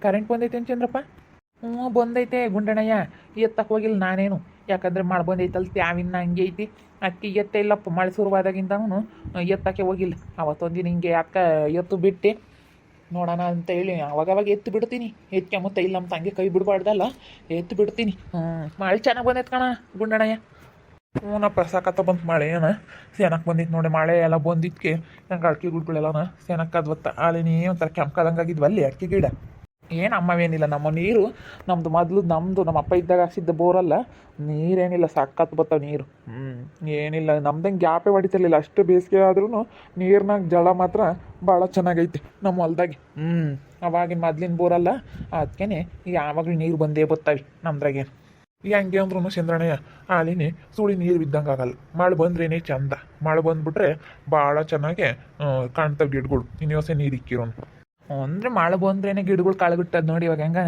Current ಬಂದೈತೆ ಅಂತ ಚಂದ್ರಪ್ಪ? ಹ್ಞೂ ಬಂದೈತೆ ಗುಂಡಣ್ಣಯ್ಯ. ಎತ್ತಕ್ಕೆ ಹೋಗಿಲ್ಲ ನಾನೇನು, ಯಾಕಂದರೆ ಮಳೆ ಬಂದೈತಲ್ಲ ತ್ಯಾವಿನ ಹಂಗೆ ಐತಿ. ಅದಕ್ಕೆ ಎತ್ತ ಇಲ್ಲಪ್ಪ, ಮಳೆ ಶುರುವಾದಾಗಿಂದನೂ ಎತ್ತಕ್ಕೆ ಹೋಗಿಲ್ಲ. ಅವತ್ತೊಂದಿನ ಹಿಂಗೆ ಅಕ್ಕ ಎತ್ತು ಬಿಟ್ಟು ನೋಡೋಣ ಅಂತ ಹೇಳಿ ಅವಾಗವಾಗ ಎತ್ತು ಬಿಡ್ತೀನಿ. ಎತ್ಕೊಂಬತ್ತ ಇಲ್ಲ ನಮ್ಮ ತಂಗಿ ಕೈ ಬಿಡಬಾರ್ದಲ್ಲ, ಎತ್ತು ಬಿಡ್ತೀನಿ. ಮಳೆ ಚೆನ್ನಾಗಿ ಬಂದೈತೆ ಕಣ ಗುಂಡಣ್ಣಯ್ಯ. ಹ್ಞೂನಪ್ಪ ಸಾಕತ್ತ ಬಂತು ಮಳೆ ಏನ ಸೇನಕ್ಕೆ ಬಂದಿತ್ತು ನೋಡಿ. ಮಳೆ ಎಲ್ಲ ಬಂದಿದ್ದಕ್ಕೆ ನಂಗೆ ಅಡಿಕೆ ಗಿಡಗಳೆಲ್ಲನ ಸೇನಕ್ಕದ್ವತ್ತ ಹಾಲಿನೇ ಒಂಥರ ಕೆಂಪದಂಗಾಗಿದ್ವು ಅಲ್ಲಿ ಅಡಿಕೆ ಗಿಡ. ಏನು ಅಮ್ಮವೇನಿಲ್ಲ, ನಮ್ಮ ನೀರು ನಮ್ಮದು ನಮ್ಮ ಅಪ್ಪ ಇದ್ದಾಗ ಹಾಕ್ಸಿದ್ದ ಬೋರಲ್ಲ, ನೀರೇನಿಲ್ಲ ಸಕ್ಕತ್ತು ಬರ್ತಾವೆ ನೀರು. ಏನಿಲ್ಲ ನಮ್ದಂಗೆ ಗ್ಯಾಪೇ ಹೊಡಿತಿರ್ಲಿಲ್ಲ. ಅಷ್ಟು ಬೇಸಿಗೆ ಆದ್ರೂ ನೀರಿನಾಗ ಜಳ ಮಾತ್ರ ಭಾಳ ಚೆನ್ನಾಗೈತೆ ನಮ್ಮ ಹೊಲ್ದಾಗೆ. ಅವಾಗಿನ ಮೊದ್ಲಿನ ಬೋರಲ್ಲ, ಅದಕ್ಕೇ ಯಾವಾಗಲೂ ನೀರು ಬಂದೇ ಬರ್ತಾವೆ ನಮ್ದ್ರಾಗೇನು. ಈಗ ಹಂಗೆ ಅಂದ್ರೂ ಚಂದ್ರಣ್ಣಯ್ಯ ಹಾಲಿನೇ ಸುಳಿ ನೀರು ಬಿದ್ದಂಗೆ ಆಗಲ್ಲ. ಮಳೆ ಬಂದ್ರೇ ಚಂದ. ಮಳೆ ಬಂದುಬಿಟ್ರೆ ಭಾಳ ಚೆನ್ನಾಗೆ ಕಾಣ್ತವೆ ಗಿಡಗಳು. ಇನ್ನೊಸೆ ನೀರು ಇಕ್ಕಿರೋನು ಅಂದರೆ ಮಳೆ ಬಂದ್ರೇ ಗಿಡಗಳು ಕಾಳುಗಿಟ್ಟದು ನೋಡಿ. ಇವಾಗ ಹೆಂಗೆ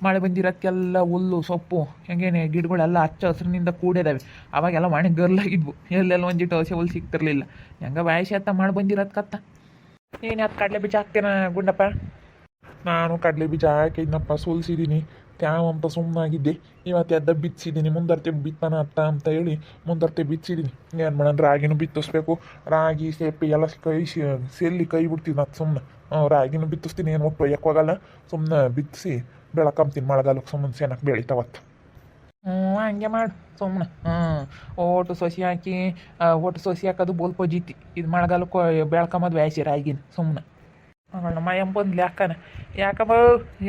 ಮಳೆ ಬಂದಿರೋದಕ್ಕೆಲ್ಲ ಹುಲ್ಲು ಸೊಪ್ಪು ಹೆಂಗೇನೆ ಗಿಡಗಳೆಲ್ಲ ಹಚ್ಚ ಹಸಿರಿನಿಂದ ಕೂಡಿದಾವೆ. ಅವಾಗೆಲ್ಲ ಮನೆ ಗರ್ಲಾಗಿದ್ವು, ಎಲ್ಲೆಲ್ಲ ಒಂದಿಟ್ಟು ಹಸಿ ಹುಲ್ಲು ಸಿಗ್ತಿರ್ಲಿಲ್ಲ. ಹೆಂಗೆ ವಯಸ್ಸು ಅತ್ತ ಮಳೆ ಬಂದಿರೋದು ಕತ್ತ. ಏನು ಅದು ಕಡಲೆ ಬೀಜ ಹಾಕ್ತೇನ ಗುಂಡಪ್ಪ? ನಾನು ಕಡಲೆ ಬೀಜ ಹಾಕಿದ್ನಪ್ಪ, ಸುಲ್ಸಿದ್ದೀನಿ ತ್ಯಾವ ಅಂತ ಸುಮ್ಮನಾಗಿದ್ದೆ. ಇವತ್ತು ಎದ್ದ ಬಿತ್ತಿಸಿದ್ದೀನಿ, ಮುಂದರ್ತೆ ಬಿತ್ತಾನ ಅತ್ತ ಅಂತ ಹೇಳಿ ಮುಂದರ್ತೆ ಬಿತ್ತಿಸಿದ್ದೀನಿ. ಏನು ಮಾಡೋಣ, ರಾಗಿನೂ ಬಿತ್ತಿಸ್ಬೇಕು. ರಾಗಿ ಸೇಪಿ ಎಲ್ಲ ಸೆಲ್ಲಿ ಕೈ ಬಿಡ್ತೀನಿ ಅದು ಸುಮ್ಮನೆ. ರಾಗಿನೂ ಬಿತ್ತಿಸ್ತೀನಿ, ಏನು ಒಟ್ಟು ಒಯ್ಯಕ್ಕೋಗಲ್ಲ. ಸುಮ್ಮನೆ ಬಿತ್ತಿಸಿ ಬೆಳಕಂತೀನಿ ಮಳೆಗಾಲಕ್ಕೆ, ಸುಮ್ಮನೆ ಸೇನಕ್ಕೆ ಬೆಳಿತಾವತ್ತು. ಹಂಗೆ ಮಾಡಿ ಸುಮ್ಮನೆ ಓಟು ಸೊಸಿ ಹಾಕಿ ಒಟ್ಟು ಸೊಸಿ ಹಾಕೋದು ಬೋಲ್ಪ ಜಿತ್ತಿ. ಇದು ಮಳೆಗಾಲಕ್ಕೆ ಬೆಳ್ಕೊಂಬದು ವ್ಯಾಸಿ ರಾಗಿನ ಸುಮ್ಮನೆ. ನಮ್ಮ ಎಂಬ ಬಂದ್ಲಿ ಯಾಕನ ಯಾಕಮ್ಮ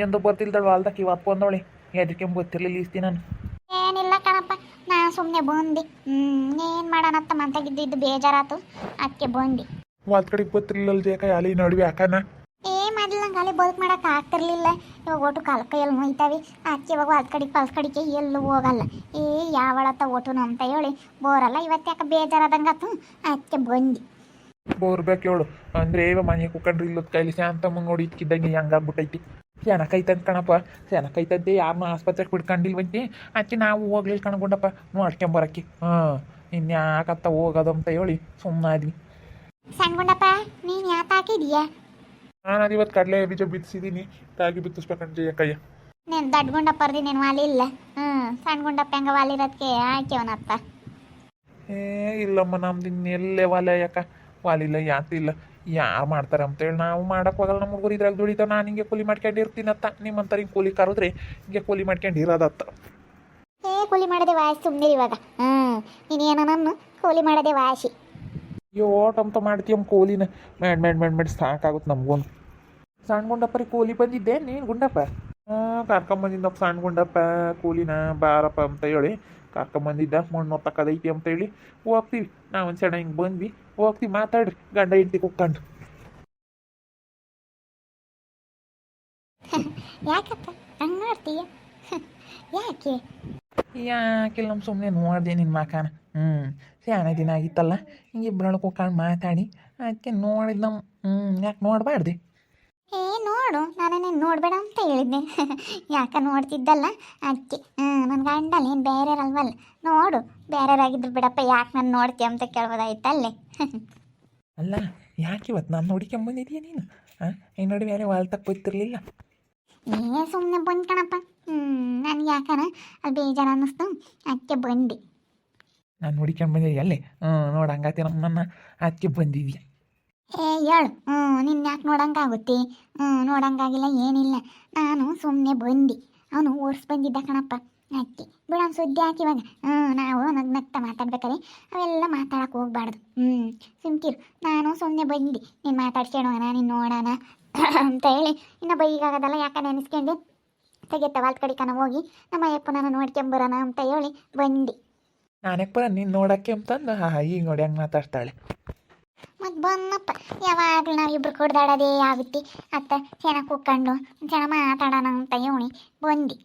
ಎಂದು ಬರ್ತಿಲ್ದಳು ಅಲ್ದಕ್ಕೆ ಇವತ್ತು ಬಂದವಳಿ. ಎದಕ್ಕೆ ಗೊತ್ತಿರಲಿಲ್ಲ ಇಸ್ತಿ ನಾನು. ಏನಿಲ್ಲ ಕಣಪ್ಪ, ನಾ ಸುಮ್ಮನೆ ಬಂದು ಏನು ಮಾಡೋಣತ್ತ ಮಂತಾಗಿದ್ದು ಬೇಜಾರಾತು, ಅದಕ್ಕೆ ಬಂದು. ವಾದ ಕಡೆಗೆ ಗೊತ್ತಿರಲಿಲ್ಲ ಯಾಕ ಅಲ್ಲಿ ನಡುವೆ ಯಾಕನ ಮೊದಲು ನಂಗೆ ಅಲ್ಲಿ ಬದುಕು ಮಾಡೋಕೆ ಆಗ್ತಿರ್ಲಿಲ್ಲ. ಇವಾಗ ಒಟ್ಟು ಕಾಲ ಕೈಯಲ್ಲಿ ನೋಯ್ತಾವೆ. ಅದಕ್ಕೆ ಇವಾಗ ವಾದ ಕಡೆಗೆ ಪಲ್ಸ್ ಕಡೆಗೆ ಎಲ್ಲೂ ಹೋಗಲ್ಲ. ಯಾವಳತ್ತ ಒಟ್ಟುನು ಅಂತ ಹೇಳಿ ಬೋರಲ್ಲ. ಇವತ್ತು ಯಾಕೆ ಬೇಜಾರಾದಂಗಾತು, ಅದಕ್ಕೆ ಬಂದು. ಬೋರ್ ಬೇಕು ಹೇಳು ಅಂದರೆ ಮನೆ ಕುಕ್ಕಂಡ್ರಿ ಇಲ್ಲದ ಕೈಲಿ ಶಾಂತಮ್ಮ ನೋಡಿ ಇಕ್ಕಿದ್ದಂಗೆ ಹೆಂಗಾಗ್ಬಿಟ್ಟೈತಿ. ಚೆನ್ನಾಗೈತಂತ ಕಣಪ್ಪ, ಚೆನ್ನಾಗೈತಂತೆ. ಯಾರನ್ನ ಆಸ್ಪತ್ರೆಗೆ ಬಿಡ್ಕೊಂಡಿಲ್ವಂತೆ. ಅದಕ್ಕೆ ನಾವು ಹೋಗ್ಲಿಲ್ಲ ಕಣ್ಕೊಂಡಪ್ಪ ನೋಡ್ಕೊಂಬರಕ್ಕೆ. ಇನ್ಯಾಕತ್ತ ಹೋಗೋದು ಅಂತ ಹೇಳಿ ಸುಮ್ಮನಾದ್ವಿ. ಸಣ್ಗುಂಡಪ್ಪ ನೀನು ಯಾಕೆ ಹಾಕಿದೀಯಾ? ನಾನು ಅದು ಇವತ್ತು ಕಡಲೆ ಬೀಜ ಬಿತ್ತಿಸಿದ್ದೀನಿ, ರಾಗಿ ಬಿತ್ತಿಸ್ಬೇಕಂತ ಕೈಯ. ನೀನು ದಡ್ಗುಂಡಪ್ಪರ್ದಿ ನೀನು ವಾಲಿಲ್ಲ. ಸಣ್ಗುಂಡಪ್ಪ ಹೆಂಗ ವಾಲಿರೋದಕ್ಕೆ ಹಾಕ್ಯವನತ್ತ. ಇಲ್ಲಮ್ಮ ನಮ್ದು ಇನ್ನೆಲ್ಲೇ ವಾಲೆ ಯಾಕ ವಾಲಿಲ್ಲ ಯಾತಿಲ್ಲ. ಯಾರು ಮಾಡ್ತಾರೆ ಅಂತೇಳಿ ನಾವು ಮಾಡೋಕೆ ಹೋಗಲ್ಲ. ನಮ್ಮ ಹುಡುಗರು ಇದ್ರಾಗ ದುಡಿತಾವೆ. ನಾನು ಹಿಂಗೆ ಕೂಲಿ ಮಾಡ್ಕೊಂಡಿರ್ತೀನತ್ತ. ನಿಮ್ಮಂತಾರೆ ಹಿಂಗೆ ಕೂಲಿ ಕರೆದ್ರೆ ಹಿಂಗೆ ಕೂಲಿ ಮಾಡ್ಕೊಂಡಿರೋದತ್ತ. ಕೂಲಿ ಮಾಡೋದೇ ವಾಸಿ ಸುಮ್ಮನೆ ಇವಾಗ. ನೀನೇನೋ ನನ್ನ ಕೂಲಿ ಮಾಡೋದೇ ವಾಸಿ. ಓಟಂತ ಮಾಡ್ತೀಯಮ್ಮ ಕೂಲಿನ ಮ್ಯಾಡ್ ಸಾಕಾಗುತ್ತೆ ನಮ್ಗೊಂದು. ಸಣ್ಣ ಗುಂಡಪ್ಪರಿಗೆ ಕೂಲಿ ಬಂದಿದ್ದೆ ನೀನು ಗುಂಡಪ್ಪ? ಕರ್ಕೊಂಬಂದಿದ್ದಪ್ಪ ಸಣ್ಣ ಗುಂಡಪ್ಪ ಕೂಲಿನ ಬಾರಪ್ಪ ಅಂತ ಹೇಳಿ ಕರ್ಕೊಂಬಂದಿದ್ದ. ಮಣ್ಣು ತಕ್ಕದೈತಿ ಅಂತೇಳಿ ಹೋಗ್ತೀವಿ ನಾವು. ಒಂದು ಸಣ್ಣ ಹಿಂಗೆ ಬಂದ್ವಿ, ಹೋಗ್ತೀವಿ. ಮಾತಾಡ್ರಿ ಗಂಡ ಹೆಂಡ್ತಿ ಕುಕ್ಕೊಂಡು. ಯಾಕಪ್ಪ ಹಂಗೆ ಮಾಡ್ತೀಯ? ಯಾಕೆ ಯಾಕಿಲ್ಲ, ನಮ್ಮ ಸುಮ್ಮನೆ ನೋಡಿದೆ ನಿನ್ನ ಮಕಾನ. ಸ್ಯಾನ ದಿನ ಆಗಿತ್ತಲ್ಲ, ಹಿಂಗೆ ಇಬ್ಬರೊಳಗೆ ಕುಕ್ಕೊಂಡು ಮಾತಾಡಿ ಅದಕ್ಕೆ ನೋಡಿದ್ ನಮ್ಮ. ಯಾಕೆ ನೋಡಬಾರ್ದು? ನೋಡು, ನಾನೇನು ನೋಡಬೇಡ ಅಂತ ಹೇಳಿದ್ದೆ. ಯಾಕೆ ನೋಡ್ತಿದ್ದಲ್ಲ ಅದಕ್ಕೆ. ನನ್ನ ಗಂಡಲ್ಲ ಏನು ಬೇರೆಯವ್ರಲ್ವಲ್ಲ, ನೋಡು. ಬೇರೆಯವರಾಗಿದ್ರು ಬಿಡಪ್ಪ, ಯಾಕೆ ನಾನು ನೋಡ್ತೀಯ ಅಂತ ಕೇಳ್ಬೋದಾಯ್ತಲ್ಲೇ. ಅಲ್ಲ ಯಾಕೆ ಇವತ್ತು ನಾನು ನೋಡಿಕೊಂಬಂದಿದೀಯ ನೀನು? ಈ ನೋಡಿ ಬೇರೆ ವಾಲ್ತಕ್ಕೆ ಗೊತ್ತಿರಲಿಲ್ಲ. ಸುಮ್ಮನೆ ಬಂದು ಕಣಪ್ಪ. ನನಗೆ ಯಾಕನ ಅಲ್ಲಿ ಬೇಜಾರು ಅನ್ನಿಸ್ತು, ಅದಕ್ಕೆ ಬಂದು. ನಾನು ನೋಡಿಕೊಂಬಂದಿದ್ದೆ ಅಲ್ಲೇ. ನೋಡಿ ಹಂಗಾತಿ ನನ್ನ ಅದಕ್ಕೆ ಬಂದಿದ್ಯಾ? ಹೇಳು. ನಿನ್ನ ಯಾಕೆ ನೋಡಂಗಾಗುತ್ತೆ? ನೋಡಂಗಾಗಿಲ್ಲ ಏನಿಲ್ಲ. ನಾನು ಸುಮ್ಮನೆ ಬಂದು. ಅವನು ಓಡಿಸ್ ಬಂದಿದ್ದ ಕಣಪ್ಪ, ಅದಕ್ಕೆ ಬಿಡೋಣ ಸುದ್ದಿ ಹಾಕಿ ಇವಾಗ. ನಾವು ನಗ್ನಗ್ತಾ ಮಾತಾಡ್ಬೇಕಾರೆ ಅವೆಲ್ಲ ಮಾತಾಡಕ್ಕೆ ಹೋಗ್ಬಾರ್ದು. ಸುಮ್ಕಿರು. ನಾನು ಸುಮ್ಮನೆ ಬಂದು ನೀನು ಮಾತಾಡ್ಸ್ಕೊಳೋಣ, ನೀನು ನೋಡೋಣ ಅಂತ ಹೇಳಿ. ಇನ್ನು ಬೈಗಾಗೋದಲ್ಲ ಯಾಕೆ ನೆನೆಸ್ಕೊಂಡು ತೆಗೆತ್ತ ವಾಲ್ದ ಕಡೆ ಕಣ ಹೋಗಿ ನಮ್ಮ ಅಯ್ಯಪ್ಪ ನಾನು ನೋಡ್ಕೊಂಬರೋಣ ಅಂತ ಹೇಳಿ ಬಂದು. ನಾನ್ಯಾಕೆ ಬರ ನೀನು ನೋಡೋಕ್ಕೆ ಅಂತಂದು ಈಗ ನೋಡಿ ಹಂಗೆ ಮಾತಾಡ್ತಾಳೆ. ಮತ್ತು ಬಂದಪ್ಪ, ಯಾವಾಗಲೂ ನಾವಿಬ್ರು ಕೊಡ್ದಾಡೋದೇ ಆಗುತ್ತೆ. ಅತ್ತ ಚೆನ್ನಾಗಿ ಕೂತ್ಕೊಂಡು ಚೆನ್ನಾಗಿ ಮಾತಾಡೋಣ ಅಂತ ಹೇಳಿ ಬಂದು.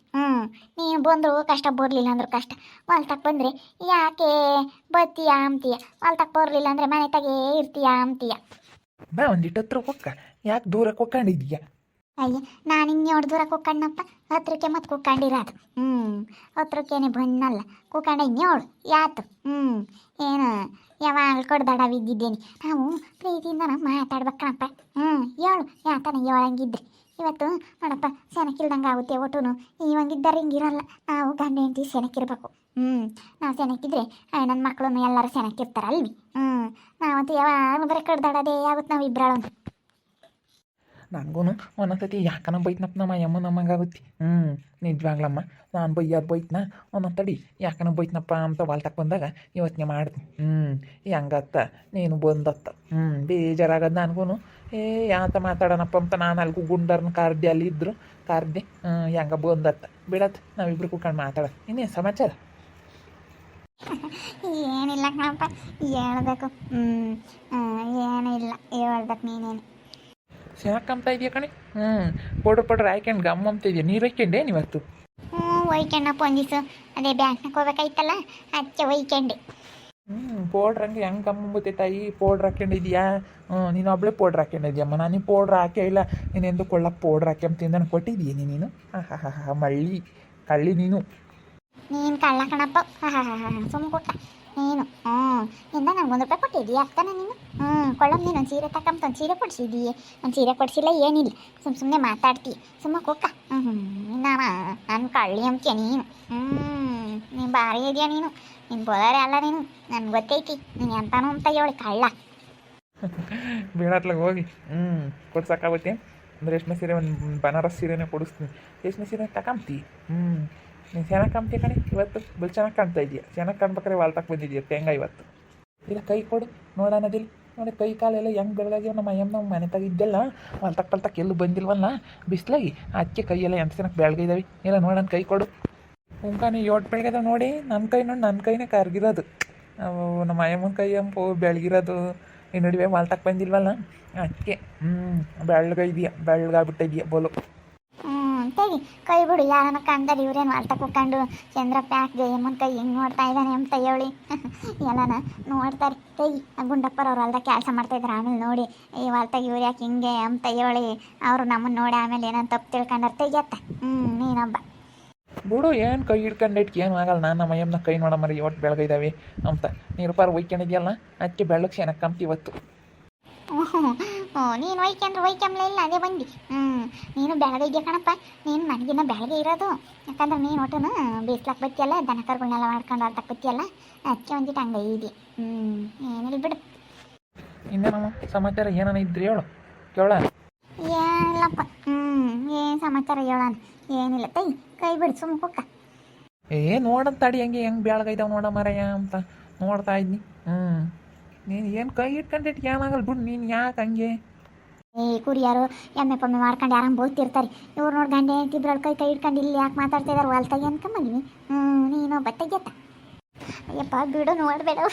ನೀವು ಬಂದರು ಕಷ್ಟ, ಬರಲಿಲ್ಲ ಅಂದ್ರು ಕಷ್ಟ. ಹೊಲ್ತಕ್ಕೆ ಬಂದರೆ ಯಾಕೆ ಬತ್ತೀಯ ಅಂತೀಯ, ಹೊಲ್ತಕ್ಕೆ ಬರಲಿಲ್ಲ ಅಂದರೆ ಮನೆ ತಗೇ ಇರ್ತೀಯ ಅಂತೀಯ. ಬಾ ಒಂದಿಟ್ಟು ಹತ್ರ ಹೋಗ್ಕ, ಯಾಕೆ ದೂರಕ್ಕೆ ಹೋಗ್ಕೊಂಡಿದ್ದೀಯ? ಅಯ್ಯ ನಾನು ಇನ್ನೇಳು ದೂರ ಕೂತ್ಕೊಂಡಪ್ಪ, ಹತ್ರಕ್ಕೆ ಮತ್ತೆ ಕೂತ್ಕೊಂಡಿರೋದು. ಹತ್ರಕ್ಕೇನೆ ಬಂದಲ್ಲ, ಕೂತ್ಕೊಂಡ ಇನ್ನೇಳು ಯಾತು. ಏನು ಯಾವಾಗ ಕೊಡ್ದಾಡವಿದ್ದಿದ್ದೇನೆ. ನಾವು ಪ್ರೀತಿಯಿಂದ ನಾವು ಮಾತಾಡ್ಬೇಕಣಪ್ಪ. ಹೇಳು ಯಾತನ ಹೇಳಂಗಿದ್ರಿ ಇವತ್ತು ನೋಡಪ್ಪ ಸೆನಕಿಲ್ದಂಗೆ ಆಗುತ್ತೆ ಒಟ್ಟುನು ಇವಂಗಿದ್ದಾರೆ ಹಿಂಗಿರಲ್ಲ ನಾವು ಗಂಡ ಹೆಂಡತಿ ಸೆನಕಿರ್ಬೇಕು ನಾವು ಸೆನಕಿದ್ರೆ ನನ್ನ ಮಕ್ಕಳನ್ನು ಎಲ್ಲರೂ ಸೆನಕಿರ್ತಾರಲ್ವಿ ನಾವಂತೂ ಯಾವಾಗ ಬರೀ ಕಡ್ದಾಡೋದೇ ಆಗುತ್ತೆ ನಾವು ಇಬ್ಬರಳು ನನಗೂ ಒಂದೊಂದ್ಸತಿ ಯಾಕನ ಬೈತ್ನಪ್ಪ ನಮ್ಮ ಅಮ್ಮ ನಮ್ಮಂಗಾಗುತ್ತೆ ನಿಜವಾಗ್ಲಮ್ಮ ನಾನು ಬೈತ್ನ ಒಂದೊಂದು ತಡಿ ಯಾಕನ ಬೈತ್ನಪ್ಪ ಅಂತ ವಾಲ್ತಕ್ಕೆ ಬಂದಾಗ ಯೋಚನೆ ಮಾಡ್ತೀನಿ ಹೆಂಗತ್ತ ನೀನು ಬಂದತ್ತ ಬೇಜಾರಾಗದು ನನಗೂ ಯಾಂತ ಮಾತಾಡೋಣಪ್ಪ ಅಂತ ನಾನು ಅಲ್ಗೂ ಗುಂಡರ್ನ ಕಾರ್ದೆ ಅಲ್ಲಿ ಇದ್ರು ಕಾರ್ದೆ ಹೆಂಗ ಬಂದತ್ತ ಬಿಡತ್ತ ನಾವಿಬ್ರು ಕೂತ್ಕೊಂಡು ಮಾತಾಡೋದು ಇನ್ನೇನು ಸಮಾಚಾರ ಏನಿಲ್ಲ ಕಣಪ್ಪ ಹೇಳ್ಬೇಕು ಏನಿಲ್ಲ ಹೇಳ್ಬೇಕು ನೀನೇನು ಚೆನ್ನಾಗಿ ಇದೆಯಾ ಕಣೆ ಪೌಡ್ರ್ ಹಾಕ್ಯಂಡು ಗಮ್ಮ ಅಂತ ಇದೆಯಾ ನೀರು ಹಾಕ್ಯಂಡೆ ಇವತ್ತು ಒಯ್ಕೊಂಡಪ್ಪ ಒಂದಿವ್ಸ ಅದೇ ಬ್ಯಾಂಕ್ನಾಗ ಹೋಗ್ಬೇಕಾಯ್ತಲ್ಲ ಅದಕ್ಕೆ ಒಯ್ಕೊಂಡೆ ಪೌಡ್ರ್ ಹಂಗೆ ಹೆಂಗೆ ಗಮ್ಮ ಬತ್ತೆ ತಾಯಿ ಪೌಡ್ರ್ ಹಾಕ್ಯಂಡಿದ್ಯಾ ನೀನು ಒಬ್ಬಳೇ ಪೌಡ್ರ್ ಹಾಕ್ಯಂಡಿದ್ಯಮ್ಮ ನಾನು ಪೌಡ್ರ್ ಹಾಕೇ ಇಲ್ಲ ನೀನೆಂದು ಕೊಳ್ಳಕ್ಕೆ ಪೌಡ್ರ್ ಹಾಕ್ಯಂತಿಂದ ಕೊಟ್ಟಿದ್ದೀಯ ನೀನು ಮಳ್ಳಿ ಕಳ್ಳಿ ನೀನು ಕಳ್ಳ ಕಣಪ್ಪ ಸುಮ್ಮ ಕೊಟ್ಟ ನೀನು ಇಂದ ನಂಗೆ 1 ರೂಪಾಯಿ ಕೊಟ್ಟಿದ್ದೀಯ ಅಕ್ಕನ ನೀನು ಕೊಳ್ಳಮ್ ನೀನು ಒಂದು ಸೀರೆ ತಕ್ಕಂತ ಒಂದು ಸೀರೆ ಕೊಡಿಸಿದ್ದೀಯ ಒಂದು ಸೀರೆ ಕೊಡಿಸಿಲ್ಲ ಏನಿಲ್ಲ ಸುಮ್ಮನೆ ಮಾತಾಡ್ತೀಯ ಸುಮ್ಮ ಕೊಕ್ಕ ನಾನು ಕಳ್ಳಿ ಅಂತೀಯ ನೀನು ನೀನು ಭಾರಿ ಇದೆಯಾ ನೀನು ನೀನು ಬೋದಾರೆ ಅಲ್ಲ ನೀನು ನನ್ಗೆ ಗೊತ್ತೈತಿ ನೀನು ಎಂತಾನು ಅಂತ ಹೇಳಿ ಕಳ್ಳ ಬೀಳತ್ಲಾಗ ಹೋಗಿ ಕೊಡ್ಸಕ್ಕಾಗುತ್ತೆ ರೇಷ್ಮೆ ಸೀರೆ ಒಂದು ಬನಾರಸ್ ಸೀರೆನೇ ಕೊಡಿಸ್ತೀನಿ ರೇಷ್ಮೆ ಸೀರೆ ತಗೊಂತೀವಿ ನೀನು ಚೆನ್ನಾಗಿ ಕಾಣ್ತೀಯ ಕಣೆ ಇವತ್ತು ಬಲ್ ಚೆನ್ನಾಗಿ ಕಾಣ್ತಾ ಇದೆಯಾ ಚೆನ್ನಾಗಿ ಕಾಣ್ಬೇಕಾದ್ರೆ ವಾಲ್ತಕ್ಕೆ ಬಂದಿದ್ದೀಯ ತೆಂಗ ಇವತ್ತು ಇಲ್ಲ ಕೈ ಕೊಡು ನೋಡೋಣದಿಲ್ಲ ನೋಡಿ ಕೈ ಕಾಲೆಲ್ಲ ಹೆಂಗೆ ಬೆಳಗಾಗ್ಯಾವ ನಮ್ಮ ಅಯ್ಯಮ್ಮ ಮನೆ ತೆಗಿದ್ದೆಲ್ಲ ವಾಲ್ತಕ್ಕೆ ಎಲ್ಲೂ ಬಂದಿಲ್ವಲ್ಲ ಬಿಸ್ಲಾಗಿ ಅದಕ್ಕೆ ಕೈಯೆಲ್ಲ ಎಂತ ಚೆನ್ನಾಗಿ ಬೆಳಗಿದಾವೆ ಇಲ್ಲ ನೋಡೋಣ ಕೈ ಕೊಡು ಉಂಕಾನಿ ಯೋಟ್ ಬೆಳಗ್ಯದ ನೋಡಿ ನನ್ನ ಕೈ ನೋಡಿ ನನ್ನ ಕೈನೇ ಕರ್ಗಿರೋದು ನಮ್ಮ ಅಯ್ಯಮ್ಮನ ಕೈ ಅಂಪು ಬೆಳಗಿರೋದು ಈ ನಡುವೆ ವಾಲ್ತಕ್ಕೆ ಬಂದಿಲ್ವಲ್ಲ ಅದಕ್ಕೆ ಬೆಳಗಾಗ್ಬಿಟ್ಟಿದೆಯಾ ಬೋಲು ತೆಗಿ ಕೈ ಬಿಡು ಯಾರನ್ನ ಕಂಡಾರೆ ಇವ್ರೇನು ವಾಲ್ತ ಕುಕ್ಕೊಂಡು ಚಂದ್ರಪ್ಪ ಯಾಕೆ ಜಯಮ್ಮನ ಕೈ ಹೆಂಗೆ ನೋಡ್ತಾ ಇದ್ದಾನೆ ಅಂತ ಹೇಳಿ ಎಲ್ಲನ ನೋಡ್ತಾರೆ ತೆಗಿ ಗುಂಡಪ್ಪರವ್ರು ಹೊಲ್ದಾಗ ಕೆಲಸ ಮಾಡ್ತಾಯಿದ್ರು ಆಮೇಲೆ ನೋಡಿ ಈ ವಾಲ್ತಾಗ ಇವ್ರು ಯಾಕೆ ಹಿಂಗೆ ಅಂತ ಹೇಳಿ ಅವರು ನಮ್ಮನ್ನು ನೋಡಿ ಆಮೇಲೆ ಏನಂತ ತಪ್ಪು ತಿಳ್ಕೊಂಡಾರೆ ತೆಗಿಯತ್ತ ನೀನೊಬ್ಬ ಬಿಡು ಏನು ಕೈ ಹಿಡ್ಕೊಂಡು ಇಟ್ಕೆ ಏನು ಆಗಲ್ಲ ನಾನು ನಮ್ಮ ಅಯ್ಯಮ್ಮನ ಕೈ ನೋಡೋ ಮರಿ ಒಟ್ಟು ಬೆಳಗಿದ್ದಾವೆ ಅಂತ ನೀರು ಪಾರು ಒಯ್ಕೊಂಡಿದ್ಯಲ್ಲ ಅದಕ್ಕೆ ಬೆಳಗ್ಗೆ ಏನಕ್ಕೆ ಕಂಪ್ತಿ ಇವತ್ತು ನೀನು ಒಯ್ಕೊಂಬ್ಲ ಇಲ್ಲ ಅದೇ ಬಂದು ನೀನು ಬೆಳಗ್ಗೆ ಇದೆಯಾ ಕಣಪ್ಪ ನೀನು ನನಗಿನ್ನ ಬೆಳಗ್ಗೆ ಇರೋದು ಯಾಕಂದ್ರೆ ನೀನು ಒಟ್ಟನು ಬೇಯಿಸ್ಲಾಕ್ ಬತ್ತಿಯಲ್ಲ ದನ ಕರ್ಗಳನ್ನೆಲ್ಲ ಮಾಡ್ಕೊಂಡು ಹೊಲ್ತಕ್ಕೆ ಬತ್ತಿಯಲ್ಲ ಅದಕ್ಕೆ ಒಂದಿಟ್ಟು ಹಂಗೆ ಇದೆ ಏನಿಲ್ಲ ಬಿಡು ಇನ್ನೇನಮ್ಮ ಸಮಾಚಾರ ಏನಾನ ಇದ್ರಿ ಹೇಳು ಕೇಳ ಏನಿಲ್ಲಪ್ಪ ಏನು ಸಮಾಚಾರ ಹೇಳೋಣ ಏನಿಲ್ಲ ಕೈ ಬಿಡು ಸುಮ್ಮ ಕುಕ್ಕ ನೋಡಂತ ತಡಿ ಹೆಂಗೆ ಬೆಳಗೈದಾವ ನೋಡ ಮರಯ್ಯ ಅಂತ ನೋಡ್ತಾ ಇದ್ನಿ ನೀನು ಏನು ಕೈ ಇಟ್ಕೊಂಡಿಟ್ಟು ಏನಾಗಲ್ಲ ಬಿಡು ನೀನು ಯಾಕೆ ಹಂಗೆ ಕುರಿಯಾರು ಎಮ್ಮೆ ಪಮ್ಮೆ ಮಾಡ್ಕೊಂಡು ಯಾರಂಗೆ ಬೋಗ್ತಿರ್ತಾರೆ ಇವ್ರು ನೋಡಿ ಗಂಡೆ ಅಂತಿದ್ರಲ್ಲಿ ಕೈ ಇಟ್ಕೊಂಡು ಇಲ್ಲಿ ಯಾಕೆ ಮಾತಾಡ್ತಾ ಇದಾರೆ ಹೊಲ್ತಾಗೆ ಅನ್ಕೊಂಬಂದ್ವಿ ನೀನು ಬಟ್ಟೆಗೆತ್ತ ಅಯ್ಯಪ್ಪ ಬಿಡು ನೋಡಬೇಡ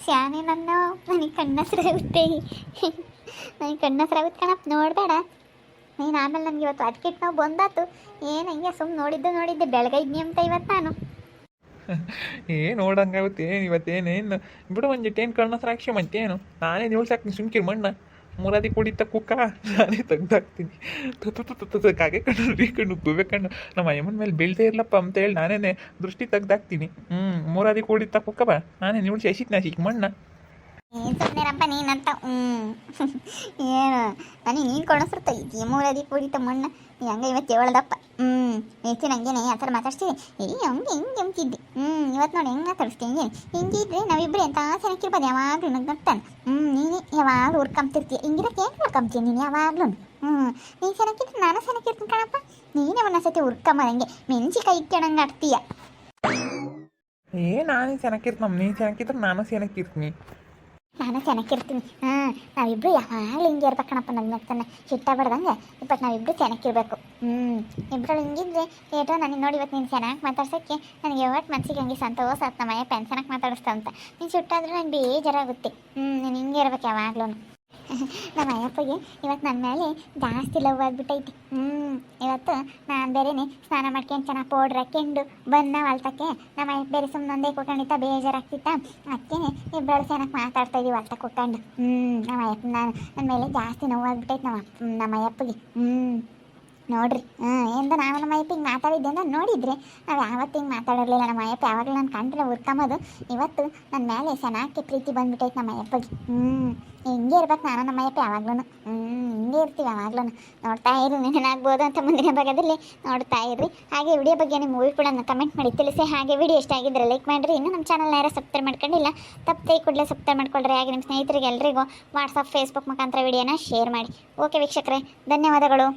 ಶಾನೆ ನನಗೆ ಕಣ್ಣಸ್ರಾಗುತ್ತೆ ನನಗೆ ಕಣ್ಣಸ್ರಾಗುತ್ತೆ ಕಣಪ್ಪ ನೋಡಬೇಡ ನೀನು ಆಮೇಲೆ ನನಗೆ ಇವತ್ತು ಅದಕ್ಕಿಟ್ಟು ನಾವು ಬಂದಾತು ಏನು ಹಂಗೆ ಸುಮ್ಮನೆ ನೋಡಿದ್ದೆ ಬೆಳಗೈದ್ನಿ ಅಂತ ಇವತ್ತು ನಾನು ನೋಡಂಗಾಗುತ್ತೆ ಇವತ್ತೇನೇನು ಬಿಡು ಒಂದಿಟ್ಟೇನು ಕಣ್ಣ ಸಾಕ್ಷಿ ಮತ್ತೇನು ನಾನೇ ನಿಲ್ಸಾಕ್ತೀನಿ ಸುಮ್ಕಿರ್ ಮಣ್ಣ ಮುರಾದಿ ಕುಡಿತ ಕುಕ್ಕ ನಾನೇ ತೆಗ್ದಾಕ್ತೀನಿ ಕಾಗೆ ಕಣ್ಣು ಉಬ್ಬಬೇಕಣ್ಣು ನಮ್ಮ ಅಮ್ಮನ ಮೇಲೆ ಬೀಳ್ತೇ ಇರ್ಲಪ್ಪ ಅಂತ ಹೇಳಿ ನಾನೇ ದೃಷ್ಟಿ ತೆಗ್ದಾಕ್ತೀನಿ ಮುರಾದಿ ಕುಡಿತ ಕುಕ್ಕ ಬಾ ನಾನೇ ನಿಲ್ಸಿ ಎಸಿತ್ ಸಿಕ್ ಮಣ್ಣ ಏನು ಸುಮ್ಮನೆರಪ್ಪ ನೀನಂತ ಏನು ನನಗೆ ನೀನು ಕೊಡಿಸ್ತಾ ಇದ್ದೀಯ ಮೂರದಿ ಕುಡಿತ ಮಣ್ಣ ಹಂಗೆ ಇವತ್ತು ಹೇಳ್ದಪ್ಪ ಹೆಚ್ಚು ನಂಗೇನೆ ಆ ಥರ ಮಾತಾಡ್ಸ್ತೀವಿ ಹಂಗೆ ಹಿಂಗೆ ಅಂತಿದ್ದೆ ಇವತ್ತು ನೋಡಿ ಹೆಂಗೆ ಮಾತಾಡಿಸ್ತೀನಿ ಹಿಂಗಿದ್ರೆ ನಾವಿಬ್ಬರು ಎಂತ ಚೆನ್ನಾಗಿರ್ಬೋದು ಯಾವಾಗಲೂ ನಂಗೆ ಗೊತ್ತಾನೆ ನೀನು ಯಾವಾಗಲೂ ಹುರ್ಕೊಂಬ್ತಿರ್ತೀಯ ಹಿಂಗಿರಕ್ಕೆ ಏನು ಹುರ್ಕೊಂಬ್ತೀಯ ನೀನು ಯಾವಾಗಲೂ ನೀನು ಚೆನ್ನಾಗಿದ್ರೆ ನಾನು ಚೆನ್ನಾಗಿರ್ತೀನಿ ಕಣಪ್ಪ ನೀನೇ ಒಂದೊಂದ್ಸತಿ ಹುರ್ಕೊಂಬಂಗೆ ಮೆಣಸಿಕಾಯಿ ಇಟ್ಕೊಂಡಂಗೆ ಆಡ್ತೀಯ ನಾನೇ ಚೆನ್ನಾಗಿರ್ತೀನಿ ನೀನು ಚೆನ್ನಾಗಿದ್ರೆ ನಾನು ಚೆನ್ನಾಗಿರ್ತೀನಿ ನಾನು ಚೆನ್ನಾಗಿರ್ತೀನಿ ನಾವಿಬ್ರು ಯಾವಾಗಲೂ ಹಿಂಗೆ ಇರ್ಬೇಕಣಪ್ಪ ನನ್ನ ನಗ್ತಾನೆ ಹಿಟ್ಟಾಗ್ಬಾರ್ದಂಗೆ ಬಟ್ ನಾವಿಬ್ರು ಚೆನ್ನಾಗಿರ್ಬೇಕು ಇಬ್ಬರು ಹಿಂಗಿದ್ರೆ ಏಟೋ ನನಗೆ ನೋಡಿ ಇವತ್ತು ನೀನು ಚೆನ್ನಾಗಿ ಮಾತಾಡ್ಸೋಕ್ಕೆ ನನಗೆ ಯಾವತ್ತು ಮನಸ್ಸಿಗೆ ಹಂಗೆ ಸಂತೋಷ ಆಯ್ತು ನಮ್ಮ ಪೆನ್ ಚೆನ್ನಾಗಿ ಮಾತಾಡಿಸ್ತಾ ಅಂತ ನೀನು ಸುಟ್ಟಾದ್ರೆ ನನಗೆ ಬೇಜಾರಾಗುತ್ತೆ ನೀನು ಹಿಂಗೆ ಇರ್ಬೇಕು ಯಾವಾಗಲೂ ನಮ್ಮ ಅಯ್ಯಪ್ಪಗೆ ಇವತ್ತು ನನ್ನ ಮೇಲೆ ಜಾಸ್ತಿ ಲವ್ ಆಗಿಬಿಟ್ಟೈತಿ ಇವತ್ತು ನಾನು ಬೇರೆನೇ ಸ್ನಾನ ಮಾಡ್ಕೊಂಡು ಚೆನ್ನಾಗಿ ಪೌಡ್ರ್ ಹಾಕ್ಕೊಂಡು ಬಂದ ಹೊಲ್ತಕ್ಕೆ ನಮ್ಮ ಅಯ್ಯಪ್ಪ ಬೇರೆ ಸುಮ್ಮನೆ ಒಂದೇ ಕೂತ್ಕೊಂಡಿತ್ತ ಬೇಜಾರಾಗ್ತಿತ್ತ ಅದಕ್ಕೆ ಇಬ್ಬರು ಚೆನ್ನಾಗಿ ಮಾತಾಡ್ತಾ ಇದೀವಿ ಹೊಲ್ತಕ್ಕೆ ಕೂತ್ಕೊಂಡು ನಮ್ಮ ಅಯ್ಯಪ್ಪ ನನ್ನ ಮೇಲೆ ಜಾಸ್ತಿ ನೋವು ಆಗ್ಬಿಟ್ಟೈತೆ ನಮ್ಮ ಅಯ್ಯಪ್ಪಗೆ ನೋಡ್ರಿ ಎಂದು ನಾವು ನಮ್ಮ ಅಯ್ಯಪ್ಪ ಹಿಂಗೆ ಮಾತಾಡಿದ್ದೆ ಅಂತ ನೋಡಿದ್ರೆ ನಾವು ಯಾವತ್ತು ಹಿಂಗೆ ಮಾತಾಡಿರಲಿಲ್ಲ. ನಮ್ಮ ಅಯ್ಯಪ್ಪ ಯಾವಾಗಲೂ ನಾನು ಕಂಡ್ರೆ ಉರ್ಕೊಂಬೋದು. ಇವತ್ತು ನನ್ನ ಮೇಲೆ ಚೆನ್ನಾಗಿ ಪ್ರೀತಿ ಬಂದ್ಬಿಟ್ಟೈತೆ ನಮ್ಮ ಅಯ್ಯಪ್ಪಗೆ. ಹಿಂಗೆ ಇರ್ಬೇಕು ನಾನು ನಮ್ಮ ಅಯ್ಯಪ್ಪ ಯಾವಾಗ್ಲೂ. ಹಿಂಗೆ ಇರ್ತೀವಿ ಯಾವಾಗ್ಲೂ. ನೋಡ್ತಾ ಇರಿ, ನೆನನಾಗ್ಬೋದು ಅಂತ ಮುಂದಿನ ಭಾಗದಲ್ಲಿ ನೋಡ್ತಾ ಇರ್ರಿ. ಹಾಗೆ ವಿಡಿಯೋ ಬಗ್ಗೆ ನಿಮ್ಮ ಅಭಿಪ್ರಾಯನ ಕಮೆಂಟ್ ಮಾಡಿ ತಿಳಿಸಿ. ಹಾಗೆ ವಿಡಿಯೋ ಇಷ್ಟ ಆಗಿದ್ದರೆ ಲೈಕ್ ಮಾಡಿರಿ. ಇನ್ನು ನಮ್ಮ ಚಾನಲ್ನ ಯಾರು ಸಬ್ಸ್ಕ್ರೈಬ್ ಮಾಡ್ಕೊಂಡಿಲ್ಲ ತಪ್ಪದೆ ಕೂಡಲೇ ಸಬ್ಸ್ಕ್ರೈಬ್ ಮಾಡ್ಕೊಳ್ರಿ. ಹಾಗೆ ನಿಮ್ಮ ಸ್ನೇಹಿತರಿಗೆ ಎಲ್ರಿಗೂ ವಾಟ್ಸಪ್ ಫೇಸ್ಬುಕ್ ಮುಖಾಂತರ ವಿಡಿಯೋನ ಶೇರ್ ಮಾಡಿ. ಓಕೆ ವೀಕ್ಷಕರೇ, ಧನ್ಯವಾದಗಳು.